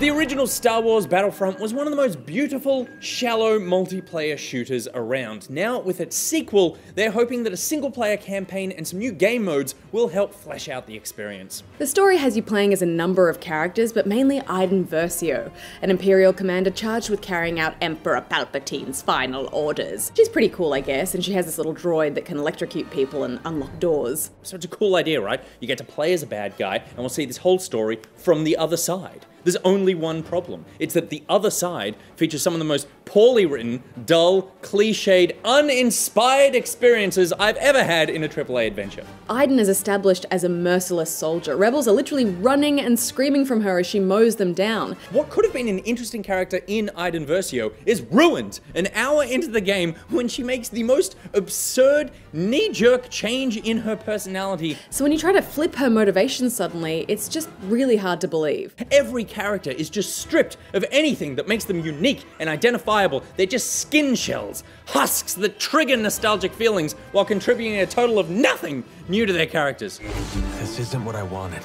The original Star Wars Battlefront was one of the most beautiful, shallow multiplayer shooters around. Now, with its sequel, they're hoping that a single-player campaign and some new game modes will help flesh out the experience. The story has you playing as a number of characters, but mainly Iden Versio, an Imperial commander charged with carrying out Emperor Palpatine's final orders. She's pretty cool, I guess, and she has this little droid that can electrocute people and unlock doors. So it's a cool idea, right? You get to play as a bad guy, and we'll see this whole story from the other side. There's only one problem. It's that the other side features some of the most poorly written, dull, cliched, uninspired experiences I've ever had in a AAA adventure. Iden is established as a merciless soldier. Rebels are literally running and screaming from her as she mows them down. What could have been an interesting character in Iden Versio is ruined an hour into the game when she makes the most absurd, knee-jerk change in her personality. So when you try to flip her motivation suddenly, it's just really hard to believe. Every character is just stripped of anything that makes them unique and identifiable. They're just skin shells, husks that trigger nostalgic feelings while contributing a total of nothing new to their characters. This isn't what I wanted.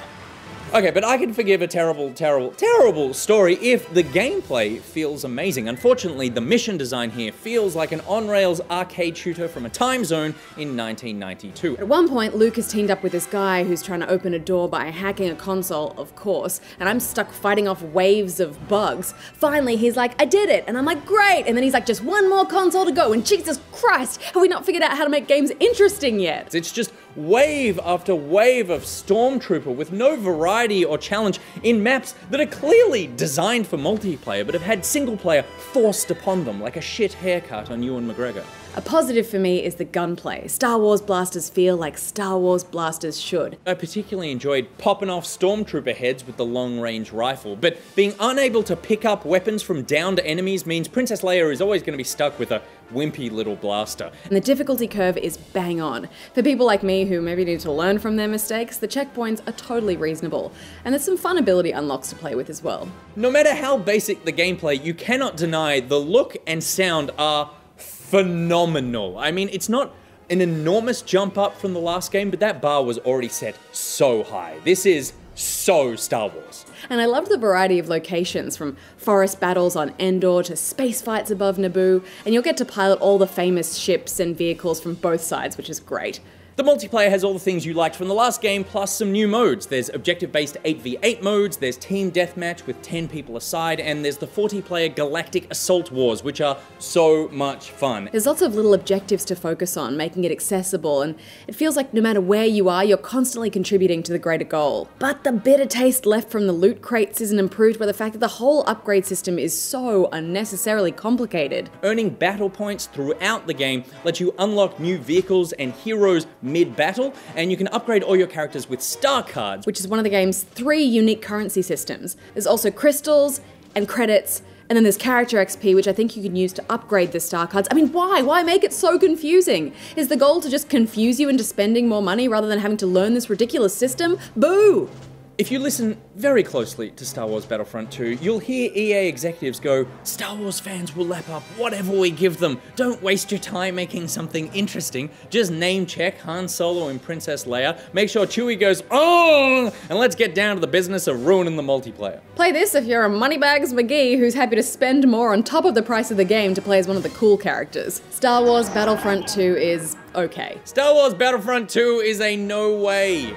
Okay, but I can forgive a terrible story if the gameplay feels amazing. Unfortunately, the mission design here feels like an on-rails arcade shooter from a time zone in 1992. At one point, Luke is teamed up with this guy who's trying to open a door by hacking a console, of course, and I'm stuck fighting off waves of bugs. Finally, he's like, I did it, and I'm like, great, and then he's like, just one more console to go, and Jesus Christ, have we not figured out how to make games interesting yet? It's just wave after wave of Stormtrooper with no variety or challenge in maps that are clearly designed for multiplayer but have had single player forced upon them like a shit haircut on Ewan McGregor. A positive for me is the gunplay. Star Wars blasters feel like Star Wars blasters should. I particularly enjoyed popping off Stormtrooper heads with the long-range rifle, but being unable to pick up weapons from downed enemies means Princess Leia is always going to be stuck with a wimpy little blaster. And the difficulty curve is bang on. For people like me who maybe need to learn from their mistakes, the checkpoints are totally reasonable. And there's some fun ability unlocks to play with as well. No matter how basic the gameplay, you cannot deny the look and sound are phenomenal. I mean, it's not an enormous jump up from the last game, but that bar was already set so high. This is so Star Wars. And I loved the variety of locations, from forest battles on Endor to space fights above Naboo, and you'll get to pilot all the famous ships and vehicles from both sides, which is great. The multiplayer has all the things you liked from the last game, plus some new modes. There's objective-based 8v8 modes, there's team deathmatch with 10 people aside, and there's the 40-player Galactic Assault Wars, which are so much fun. There's lots of little objectives to focus on, making it accessible, and it feels like no matter where you are, you're constantly contributing to the greater goal. But the bitter taste left from the loot crates isn't improved by the fact that the whole upgrade system is so unnecessarily complicated. Earning battle points throughout the game lets you unlock new vehicles and heroes mid-battle, and you can upgrade all your characters with star cards, which is one of the game's 3 unique currency systems. There's also crystals and credits, and then there's character XP, which I think you can use to upgrade the star cards. I mean, why? Why make it so confusing? Is the goal to just confuse you into spending more money rather than having to learn this ridiculous system? Boo! If you listen very closely to Star Wars Battlefront 2, you'll hear EA executives go, Star Wars fans will lap up whatever we give them. Don't waste your time making something interesting. Just name check Han Solo and Princess Leia, make sure Chewie goes, oh, and let's get down to the business of ruining the multiplayer. Play this if you're a Moneybags McGee who's happy to spend more on top of the price of the game to play as one of the cool characters. Star Wars Battlefront 2 is okay. Star Wars Battlefront 2 is a no way.